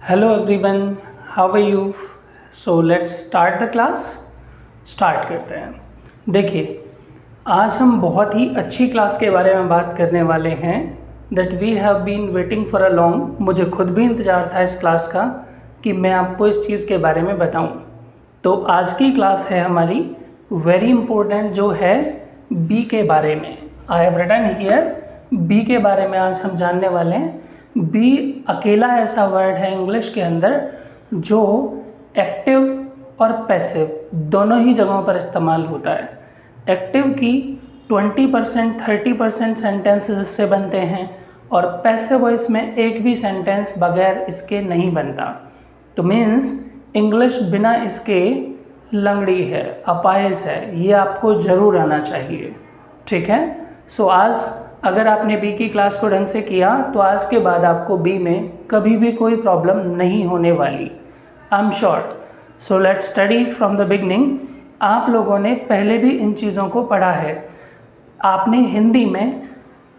Hello everyone, how are you? So let's start the class. Start करते हैं। देखिए, आज हम बहुत ही अच्छी क्लास के बारे में बात करने वाले हैं that we have been waiting for a long. मुझे खुद भी इंतज़ार था इस क्लास का कि मैं आपको इस चीज़ के बारे में बताऊं। तो आज की क्लास है हमारी वेरी इंपॉर्टेंट, जो है बी के बारे में। I have written here be के बारे में आज हम जानने वाले हैं। बी अकेला ऐसा वर्ड है इंग्लिश के अंदर जो एक्टिव और पैसिव दोनों ही जगहों पर इस्तेमाल होता है। एक्टिव की 20% 30% सेंटेंसेस इससे बनते हैं और पैसिव वॉइस में एक भी सेंटेंस बगैर इसके नहीं बनता। तो मीन्स इंग्लिश बिना इसके लंगड़ी है, अपाहिज है। ये आपको ज़रूर आना चाहिए, ठीक है। सो आज अगर आपने बी की क्लास को ढंग से किया तो आज के बाद आपको बी में कभी भी कोई प्रॉब्लम नहीं होने वाली, I am sure. So let's study from the beginning. आप लोगों ने पहले भी इन चीज़ों को पढ़ा है। आपने हिंदी में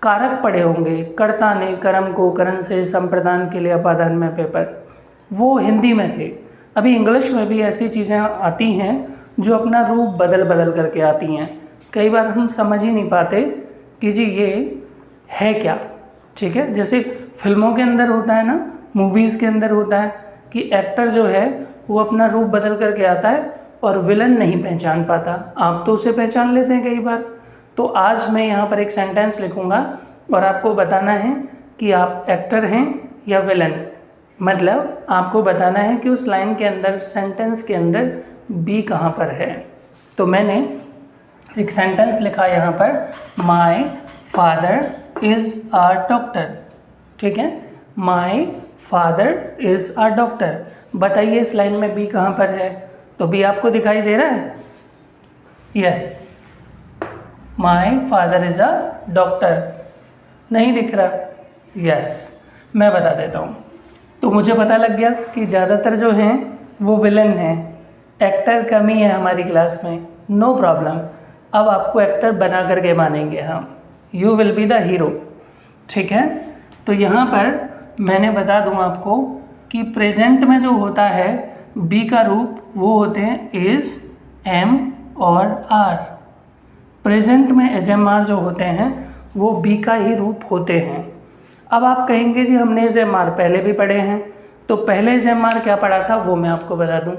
कारक पढ़े होंगे, कर्ता ने, कर्म को, करण से, संप्रदान के लिए, अपादान में, पेपर, वो हिंदी में थे। अभी इंग्लिश में भी ऐसी चीज़ें आती हैं जो अपना रूप बदल बदल करके आती हैं। कई बार हम समझ ही नहीं पाते कि जी ये है क्या, ठीक है। जैसे फिल्मों के अंदर होता है ना, मूवीज़ के अंदर होता है कि एक्टर जो है वो अपना रूप बदल करके आता है और विलन नहीं पहचान पाता। आप तो उसे पहचान लेते हैं कई बार। तो आज मैं यहाँ पर एक सेंटेंस लिखूँगा और आपको बताना है कि आप एक्टर हैं या विलन। मतलब आपको बताना है कि उस लाइन के अंदर, सेंटेंस के अंदर बी कहाँ पर है। तो मैंने एक सेंटेंस लिखा यहाँ पर, my father is a doctor, ठीक है। My father is a doctor. बताइए इस लाइन में बी कहाँ पर है? तो बी आपको दिखाई दे रहा है? Yes, my father is a doctor. नहीं दिख रहा? यस, मैं बता देता हूँ। तो मुझे पता लग गया कि ज़्यादातर जो हैं वो विलन हैं, एक्टर कम ही है हमारी क्लास में। नो प्रॉब्लम, अब आपको एक्टर बना करके मानेंगे हम। You will be the hero, ठीक है। तो यहाँ पर मैंने बता दूँ आपको कि प्रेजेंट में जो होता है बी का रूप वो होते हैं इज़, एम और आर। प्रेजेंट में एज एम आर जो होते हैं वो बी का ही रूप होते हैं। अब आप कहेंगे जी हमने एज एम आर पहले भी पढ़े हैं। तो पहले एज एम आर क्या पढ़ा था वो मैं आपको बता दूँ।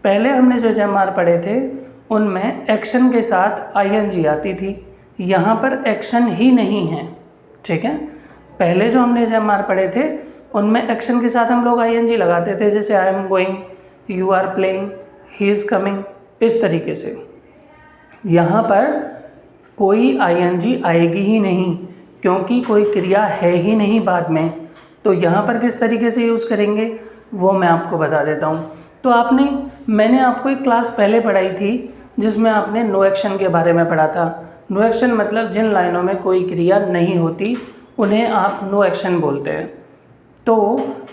पहले हमने जो एज एम आर पढ़े थे उनमें एक्शन के साथ आई एन जी आती थी। यहाँ पर एक्शन ही नहीं है, ठीक है। पहले जो हमने एज एम आर पढ़े थे उनमें एक्शन के साथ हम लोग आई एन जी लगाते थे, जैसे I am going, you are playing, he is coming, इस तरीके से। यहाँ पर कोई आई एन जी आएगी ही नहीं क्योंकि कोई क्रिया है ही नहीं बाद में। तो यहाँ पर किस तरीके से यूज़ करेंगे वो मैं आपको बता देता हूँ। तो मैंने आपको एक क्लास पहले पढ़ाई थी जिसमें आपने नो एक्शन के बारे में पढ़ा था। नो एक्शन मतलब जिन लाइनों में कोई क्रिया नहीं होती उन्हें आप नो एक्शन बोलते हैं। तो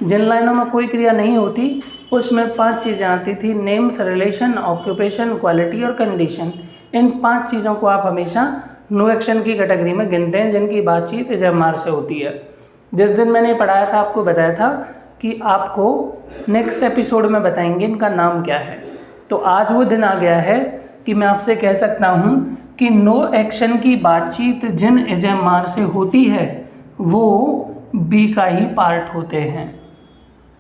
जिन लाइनों में कोई क्रिया नहीं होती उसमें 5 चीज़ें आती थी, नेम्स, रिलेशन, ऑक्यूपेशन, क्वालिटी और कंडीशन। इन 5 चीज़ों को आप हमेशा नो एक्शन की कैटेगरी में गिनते हैं जिनकी बातचीत एज एम आर से होती है। जिस दिन मैंने पढ़ाया था आपको बताया था कि आपको नेक्स्ट एपिसोड में बताएंगे इनका नाम क्या है। तो आज वो दिन आ गया है कि मैं आपसे कह सकता हूँ कि नो एक्शन की बातचीत जिन एज एम आर से होती है वो बी का ही पार्ट होते हैं।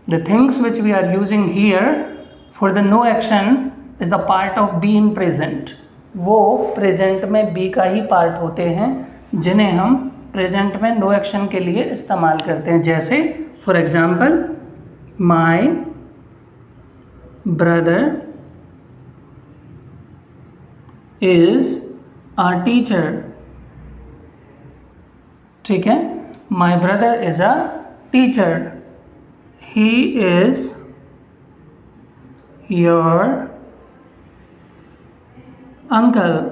The things which we are using here for the no action is the part of be in present. वो प्रेजेंट में बी का ही पार्ट होते हैं जिन्हें हम प्रेजेंट में नो एक्शन के लिए इस्तेमाल करते हैं। जैसे for example, my brother is a teacher, ठीक है। My brother is a teacher, he is your uncle,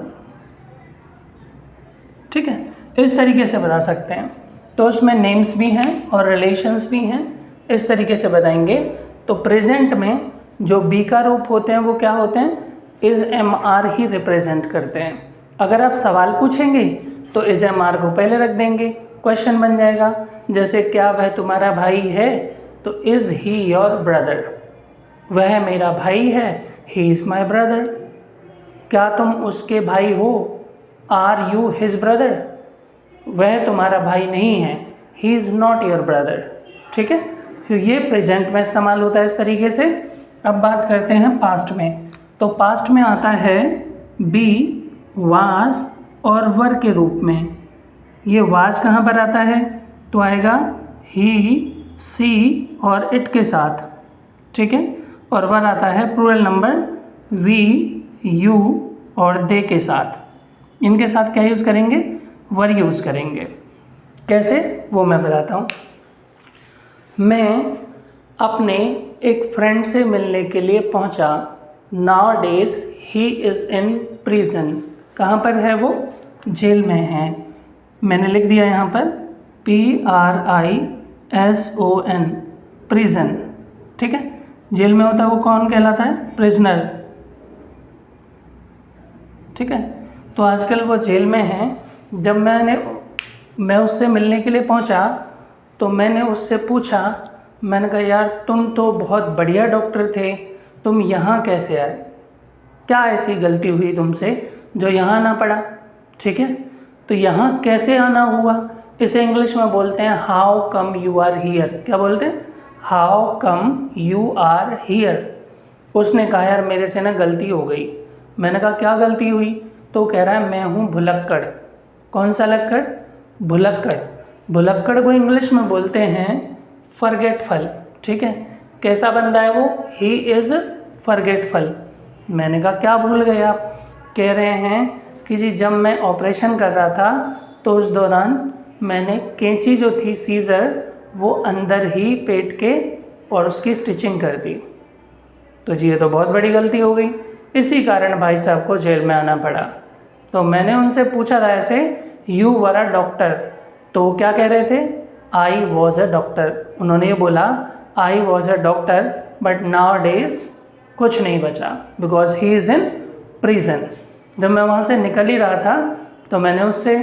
ठीक है। इस तरीके से बता सकते हैं। तो उसमें नेम्स भी हैं और रिलेशंस भी हैं, इस तरीके से बताएंगे। तो प्रेजेंट में जो बी का रूप होते हैं वो क्या होते हैं, इज़ एम आर ही रिप्रेजेंट करते हैं। अगर आप सवाल पूछेंगे तो इज़ एम आर को पहले रख देंगे, क्वेश्चन बन जाएगा। जैसे क्या वह तुम्हारा भाई है, तो इज़ ही योर ब्रदर, वह मेरा भाई है, ही इज़ माई ब्रदर। क्या तुम उसके भाई हो, आर यू हिज ब्रदर, वह तुम्हारा भाई नहीं है, he is not your brother. ठीक है, तो ये प्रेजेंट में इस्तेमाल होता है इस तरीके से। अब बात करते हैं पास्ट में। तो पास्ट में आता है बी, वाज और वर के रूप में। ये वाज कहाँ पर आता है, तो आएगा ही, सी और इट के साथ। ठीक है, और वर आता है प्लूरल नंबर वी, यू और दे के साथ। इनके साथ क्या यूज़ करेंगे, वर यूज़ करेंगे। कैसे, वो मैं बताता हूँ। मैं अपने एक फ्रेंड से मिलने के लिए पहुँचा। Now days he is in prison, कहाँ पर है वो, जेल में है। मैंने लिख दिया यहाँ पर PRISON, प्रिजन। ठीक है, जेल में होता है वो कौन कहलाता है, प्रिजनर। ठीक है, तो आजकल वो जेल में है। जब मैं उससे मिलने के लिए पहुंचा तो मैंने उससे पूछा, मैंने कहा यार तुम तो बहुत बढ़िया डॉक्टर थे, तुम यहाँ कैसे आए, क्या ऐसी गलती हुई तुमसे जो यहाँ आना पड़ा। ठीक है, तो यहाँ कैसे आना हुआ, इसे इंग्लिश में बोलते हैं how come you are here. क्या बोलते हैं, how come you are here. उसने कहा यार मेरे से ना गलती हो गई। मैंने कहा क्या गलती हुई, तो कह रहा है मैं हूँ भुलक्कड़। कौन सा लक्कड़, भुलक्कड़। भुलक्कड़ को इंग्लिश में बोलते हैं फॉरगेटफुल। ठीक है, कैसा बंदा है वो, ही इज़ फॉरगेटफुल। मैंने कहा क्या भूल गए आप, कह रहे हैं कि जी जब मैं ऑपरेशन कर रहा था तो उस दौरान मैंने कैंची जो थी, सीज़र, वो अंदर ही पेट के और उसकी स्टिचिंग कर दी। तो जी ये तो बहुत बड़ी गलती हो गई, इसी कारण भाई साहब को जेल में आना पड़ा। तो मैंने उनसे पूछा था ऐसे, यू वर अ डॉक्टर, तो वो क्या कह रहे थे, आई वॉज अ डॉक्टर। उन्होंने ये बोला I was a doctor but now days कुछ नहीं बचा, because he is in prison. जब मैं वहाँ से निकल ही रहा था तो मैंने उससे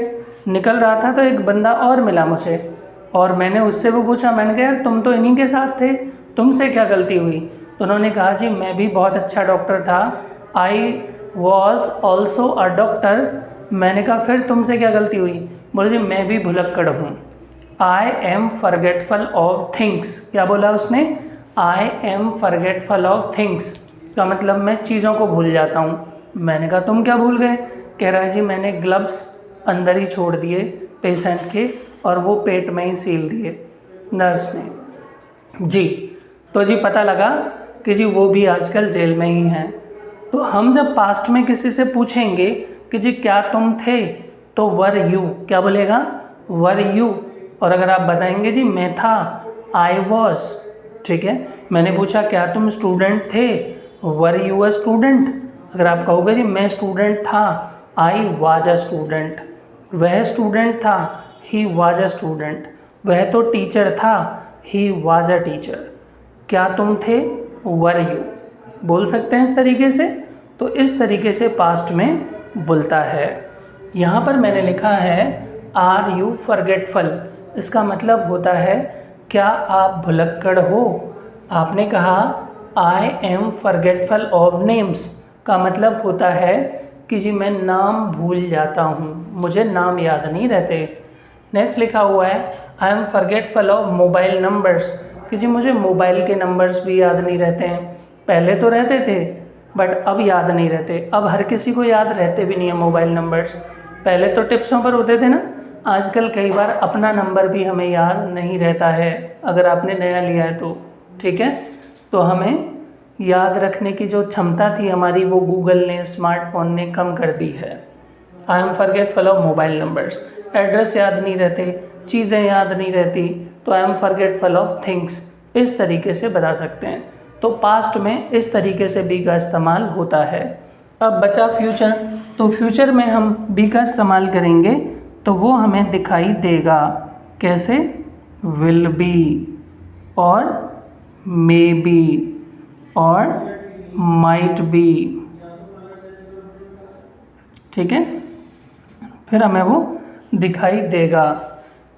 निकल रहा था तो एक बंदा और मिला मुझे, और मैंने उससे वो पूछा, मैंने कहा यार तुम तो इन्हीं के साथ थे, तुमसे क्या गलती हुई। तो उन्होंने कहा जी मैं भी बहुत अच्छा डॉक्टर था, I was also a doctor. मैंने कहा फिर तुमसे क्या गलती हुई, बोले जी मैं भी भुलक्कड़ हूँ। I am forgetful of things. क्या बोला उसने, I am forgetful of things, का मतलब मैं चीज़ों को भूल जाता हूँ। मैंने कहा तुम क्या भूल गए, कह रहा है जी मैंने ग्लव्स अंदर ही छोड़ दिए पेशेंट के और वो पेट में ही सील दिए नर्स ने जी। तो जी पता लगा कि जी वो भी आजकल जेल में ही हैं। तो हम जब पास्ट में किसी से पूछेंगे कि जी क्या तुम थे, तो वर यू, क्या बोलेगा, वर यू। और अगर आप बताएंगे जी मैं था, आई वॉज। ठीक है, मैंने पूछा क्या तुम स्टूडेंट थे, वर यू अ स्टूडेंट। अगर आप कहोगे जी मैं स्टूडेंट था, आई वाज अ स्टूडेंट। वह स्टूडेंट था, ही वाज अ स्टूडेंट। वह तो टीचर था, ही वाज अ टीचर। क्या तुम थे, वर यू। बोल सकते हैं इस तरीके से। तो इस तरीके से पास्ट में बोलता है। यहाँ पर मैंने लिखा है आर यू फॉरगेटफुल, इसका मतलब होता है क्या आप भुलक्कड़ हो। आपने कहा I am forgetful of names, का मतलब होता है कि जी मैं नाम भूल जाता हूँ, मुझे नाम याद नहीं रहते। नेक्स्ट लिखा हुआ है I am forgetful of mobile numbers, कि जी मुझे मोबाइल के नंबर्स भी याद नहीं रहते हैं। पहले तो रहते थे बट अब याद नहीं रहते। अब हर किसी को याद रहते भी नहीं है मोबाइल नंबर्स। पहले तो टिप्सों पर होते थे ना, आजकल कई बार अपना नंबर भी हमें याद नहीं रहता है अगर आपने नया लिया है तो। ठीक है, तो हमें याद रखने की जो क्षमता थी हमारी, वो गूगल ने, स्मार्टफोन ने कम कर दी है। I am forgetful of mobile numbers, address याद नहीं रहते, चीज़ें याद नहीं रहती, तो I am forgetful of things, इस तरीके से बता सकते हैं। तो पास्ट में इस तरीके से बी का इस्तेमाल होता है। अब बचा फ्यूचर, तो फ्यूचर में हम बी का इस्तेमाल करेंगे तो वो हमें दिखाई देगा कैसे, विल बी और मे बी और माइट बी। ठीक है, फिर हमें वो दिखाई देगा।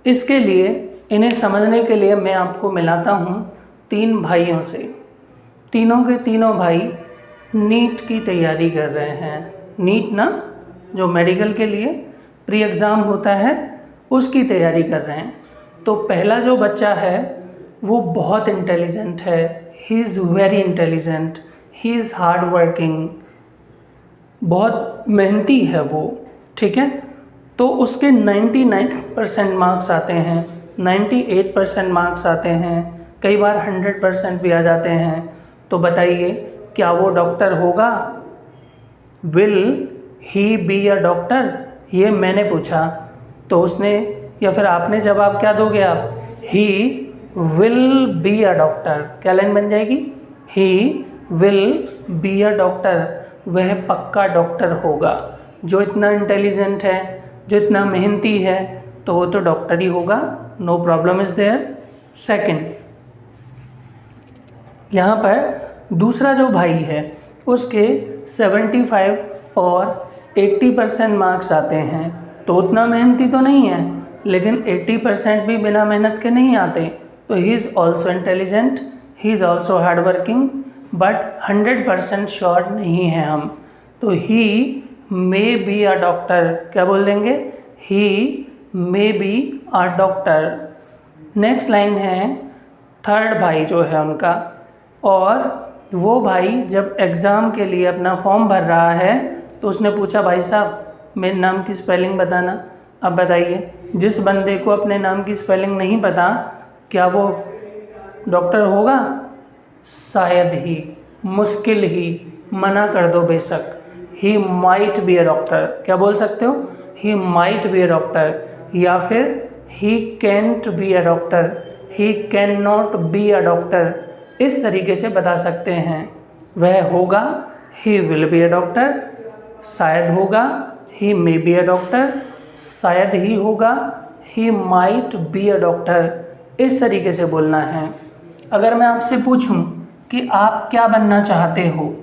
इसके लिए, इन्हें समझने के लिए मैं आपको मिलाता हूँ 3 भाइयों से। तीनों के तीनों भाई नीट की तैयारी कर रहे हैं। नीट ना, जो मेडिकल के लिए प्री एग्ज़ाम होता है, उसकी तैयारी कर रहे हैं। तो पहला जो बच्चा है वो बहुत इंटेलिजेंट है, he is very intelligent, he is hard working, बहुत मेहनती है वो, ठीक है। तो उसके 99% मार्क्स आते हैं, 98% मार्क्स आते हैं, कई बार 100% भी आ जाते हैं। तो बताइए, क्या वो डॉक्टर होगा? Will he B a doctor? ये मैंने पूछा, तो उसने या फिर आपने जवाब क्या दोगे आप? ही विल बी अ डॉक्टर। क्या लाइन बन जाएगी? ही विल बी अ डॉक्टर, वह पक्का डॉक्टर होगा। जो इतना इंटेलिजेंट है, जो इतना मेहनती है, तो वो तो डॉक्टर ही होगा। No problem is there. Second, यहाँ पर दूसरा जो भाई है उसके 75 और 80% मार्क्स आते हैं। तो उतना मेहनती तो नहीं है, लेकिन 80% भी बिना मेहनत के नहीं आते। तो he is also intelligent, he is also hard working, but 100% sure नहीं है हम। तो ही मे बी अ डॉक्टर। क्या बोल देंगे? He may be a doctor. Next line है थर्ड भाई जो है उनका, और वो भाई जब एग्ज़ाम के लिए अपना फॉर्म भर रहा है तो उसने पूछा, भाई साहब मेरे नाम की स्पेलिंग बताना। अब बताइए, जिस बंदे को अपने नाम की स्पेलिंग नहीं पता, क्या वो डॉक्टर होगा? शायद ही, मुश्किल ही, मना कर दो बेशक। He might be a doctor. क्या बोल सकते हो? He might be a doctor, या फिर he can't be a doctor, he can not be a doctor. इस तरीके से बता सकते हैं। वह होगा, he will be a doctor, शायद होगा, ही मे बी अ डॉक्टर, शायद ही होगा, ही माइट बी अ डॉक्टर। इस तरीके से बोलना है। अगर मैं आपसे पूछूं कि आप क्या बनना चाहते हो,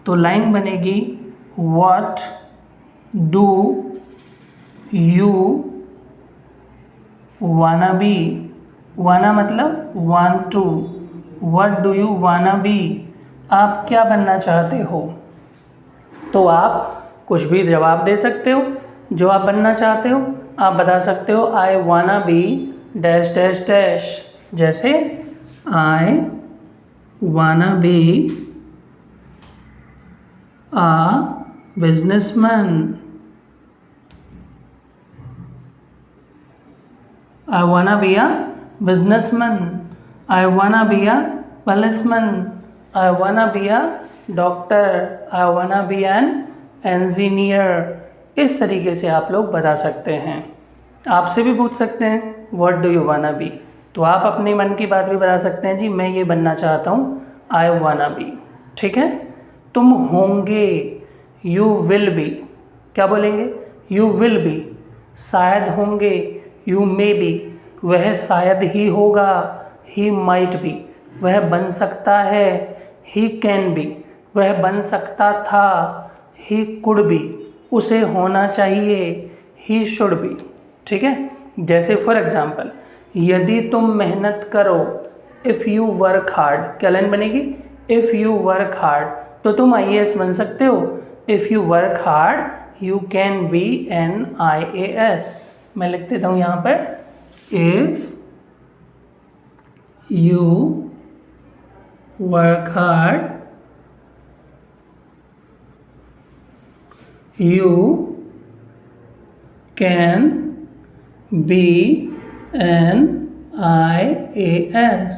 तो लाइन बनेगी what do you wanna be. Wanna मतलब want to, what do you wanna be. आप क्या बनना चाहते हो? तो आप कुछ भी जवाब दे सकते हो जो आप बनना चाहते हो। आप बता सकते हो आई wanna B dash dash dash. जैसे I wanna be a businessman, I wanna be a businessman, I wanna be a policeman, I wanna be a doctor, I wanna be an engineer। इस तरीके से आप लोग बता सकते हैं। आपसे भी पूछ सकते हैं what do you wanna be, तो आप अपने मन की बात भी बता सकते हैं, जी मैं ये बनना चाहता हूँ, I wanna be। ठीक है। तुम होंगे, you will be। क्या बोलेंगे? you will be। शायद होंगे, you may be। वह शायद ही होगा, he might be। वह बन सकता है, he can be। वह बन सकता था, he could be। उसे होना चाहिए, he should be। ठीक है। जैसे फॉर एग्जाम्पल, यदि तुम मेहनत करो, इफ़ यू वर्क हार्ड। क्या लाइन बनेगी? इफ़ यू वर्क हार्ड, तो तुम IAS बन सकते हो। If you work hard you can be an IAS। मैं लिख देता हूँ यहाँ पर, if you work hard you can be an IAS।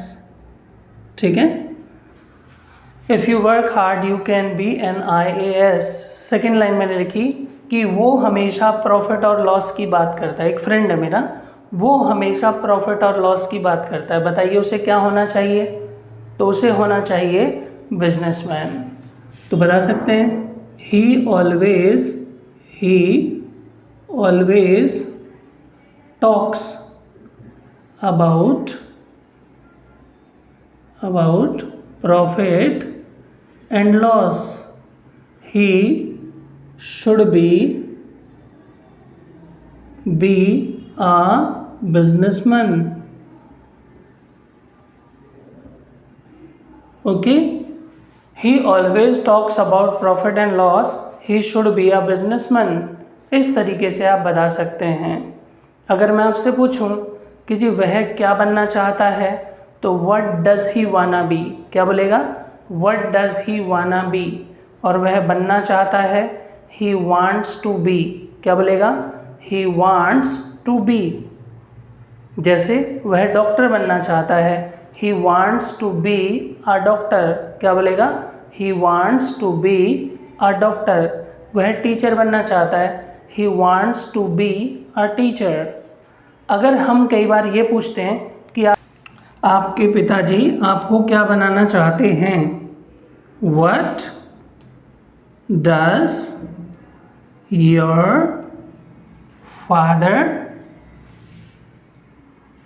ठीक है। If you work hard you can be an IAS। Second line मैंने लिखी कि वो हमेशा प्रॉफिट और लॉस की बात करता है। एक फ्रेंड है मेरा, वो हमेशा प्रॉफिट और लॉस की बात करता है। बताइए उसे क्या होना चाहिए? तो उसे होना चाहिए बिजनेसमैन। तो बता सकते हैं ही always talks about profit and loss. He should be a businessman। Okay, he always talks about profit and loss, he should be a businessman. इस तरीके से आप बता सकते हैं। अगर मैं आपसे पूछूं कि जी वह क्या बनना चाहता है, तो what does he wanna be, क्या बोलेगा, what does he wanna be. और वह बनना चाहता है, ही वांट्स टू बी, क्या बोलेगा, ही वांट्स टू बी। जैसे वह डॉक्टर बनना चाहता है, he wants to be a doctor, क्या बोलेगा, he wants to be a doctor. वह टीचर बनना चाहता है, he wants to be a teacher. अगर हम कई बार ये पूछते हैं कि आपके पिताजी आपको क्या बनाना चाहते हैं, what does your father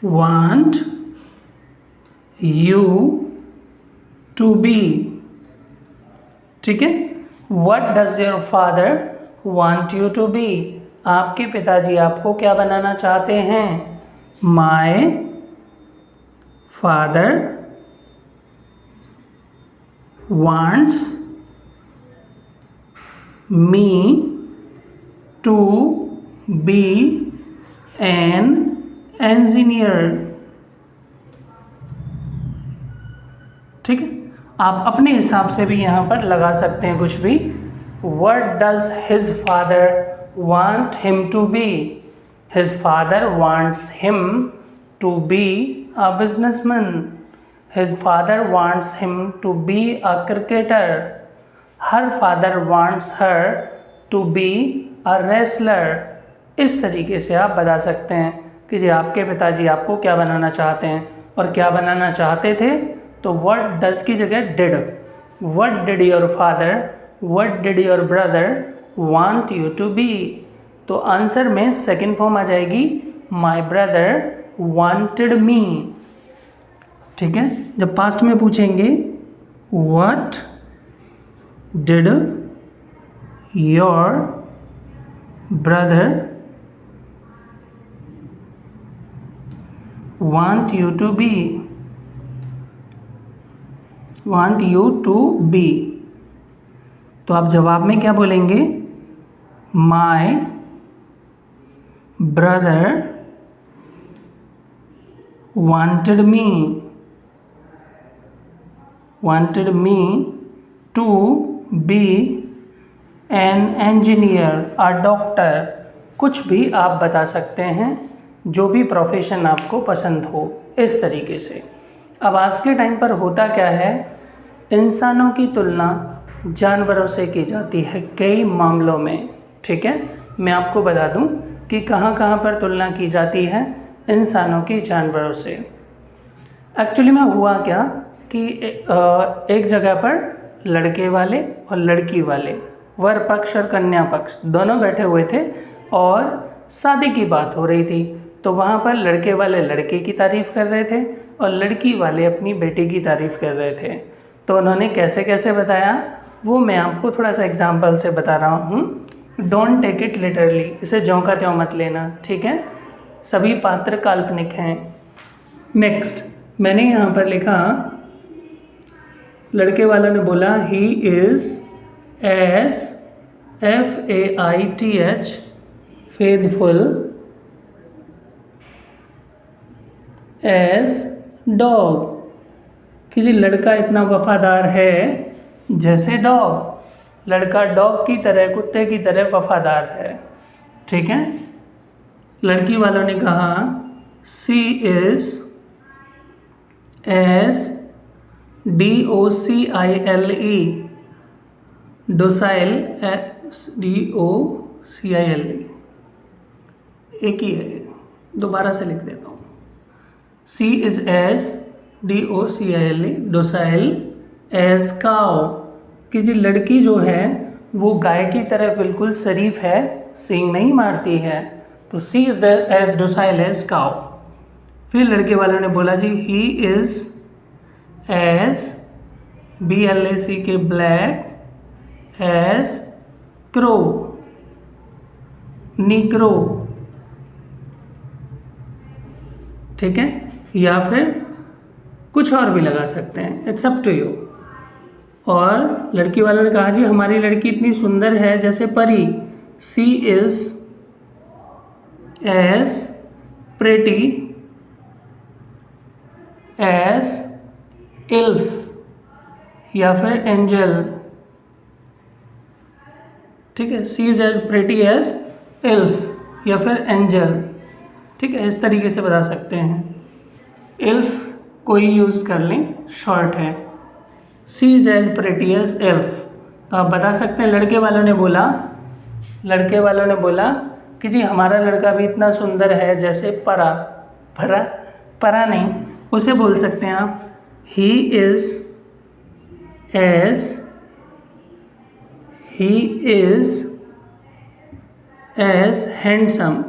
want you to be. ठीक है, what does your father want you to be. आपके पिताजी आपको क्या बनाना चाहते हैं, my father wants me to be an engineer. ठीक है, आप अपने हिसाब से भी यहाँ पर लगा सकते हैं कुछ भी। What does his father want him to be? His father wants him to be a businessman. His father wants him to be a cricketer. Her father wants her to be a wrestler. इस तरीके से आप बता सकते हैं कि जी आपके पिताजी आपको क्या बनाना चाहते हैं और क्या बनाना चाहते थे। तो what does की जगह did. What did your father, what did your brother want you to be? तो आंसर में सेकेंड फॉर्म आ जाएगी, माई ब्रदर वांटेड मी। ठीक है, जब पास्ट में पूछेंगे what did your brother want you to be, want you to be, तो आप जवाब में क्या बोलेंगे, my brother wanted me to be an engineer, a doctor. कुछ भी आप बता सकते हैं, जो भी प्रोफेशन आपको पसंद हो, इस तरीके से। अब आज के टाइम पर होता क्या है, इंसानों की तुलना जानवरों से की जाती है कई मामलों में। ठीक है, मैं आपको बता दूं कि कहाँ कहाँ पर तुलना की जाती है इंसानों की जानवरों से। एक्चुअली में हुआ क्या कि एक जगह पर लड़के वाले और लड़की वाले, वर पक्ष और कन्या पक्ष दोनों बैठे हुए थे और शादी की बात हो रही थी। तो वहाँ पर लड़के वाले लड़के की तारीफ़ कर रहे थे और लड़की वाले अपनी बेटी की तारीफ़ कर रहे थे। तो उन्होंने कैसे कैसे बताया, वो मैं आपको थोड़ा सा एग्जाम्पल से बता रहा हूँ। डोंट टेक इट लिटरली, इसे ज्यों का त्यों मत लेना। ठीक है, सभी पात्र काल्पनिक हैं। नेक्स्ट, मैंने यहाँ पर लिखा, लड़के वालों ने बोला he is as FAITH faithful as dog, कि जी लड़का इतना वफादार है जैसे डॉग, लड़का डॉग की तरह, कुत्ते की तरह वफादार है। ठीक है, लड़की वालों ने कहा she is as DOCILE docile, DOCILE एक ही है, दोबारा से लिख देता हूँ। She is as DOCILE docile as cow, कि जी लड़की जो है वो गाय की तरह बिल्कुल शरीफ है, सींग नहीं मारती है। तो she is as docile as cow. फिर लड़के वालों ने बोला जी he is as BLACK black as crow, negro. ठीक है, या फिर कुछ और भी लगा सकते हैं, इट्स अप टू यू। और लड़की वालों ने कहा जी हमारी लड़की इतनी सुंदर है जैसे परी, सी इज़ एज प्रेटी एज इल्फ या फिर एंजल। ठीक है, सी इज एज प्रेटी एज इल्फ या फिर एंजल। ठीक है, इस तरीके से बता सकते हैं। इल्फ कोई यूज़ कर लें, शॉर्ट है। सी इज एज प्रेटी एज इल्फ, तो आप बता सकते हैं लड़के वालों ने बोला कि जी हमारा लड़का भी इतना सुंदर है जैसे परा नहीं, उसे बोल सकते हैं आप he is as handsome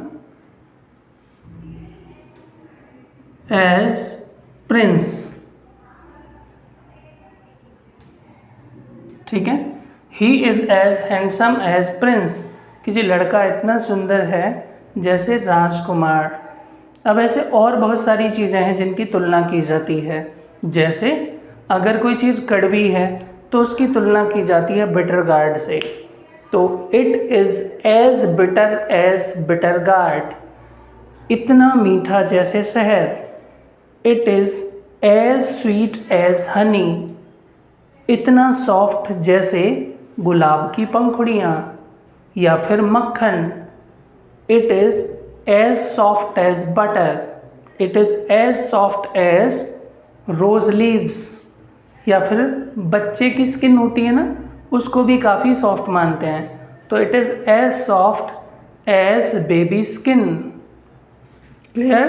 as prince. ठीक है, he is as handsome as prince, कि जी लड़का इतना सुंदर है जैसे राजकुमार। अब ऐसे और बहुत सारी चीज़ें हैं जिनकी तुलना की जाती है। जैसे अगर कोई चीज़ कड़वी है तो उसकी तुलना की जाती है बिटर गार्ड से, तो it is as bitter gourd, इतना मीठा जैसे शहद। It is as sweet as honey, इतना सॉफ्ट जैसे गुलाब की पंखुड़ियाँ या फिर मक्खन। It is as soft as butter, it is as soft as rose leaves, या फिर बच्चे की स्किन होती है ना, उसको भी काफ़ी सॉफ्ट मानते हैं, तो it is as soft as baby skin. Clear?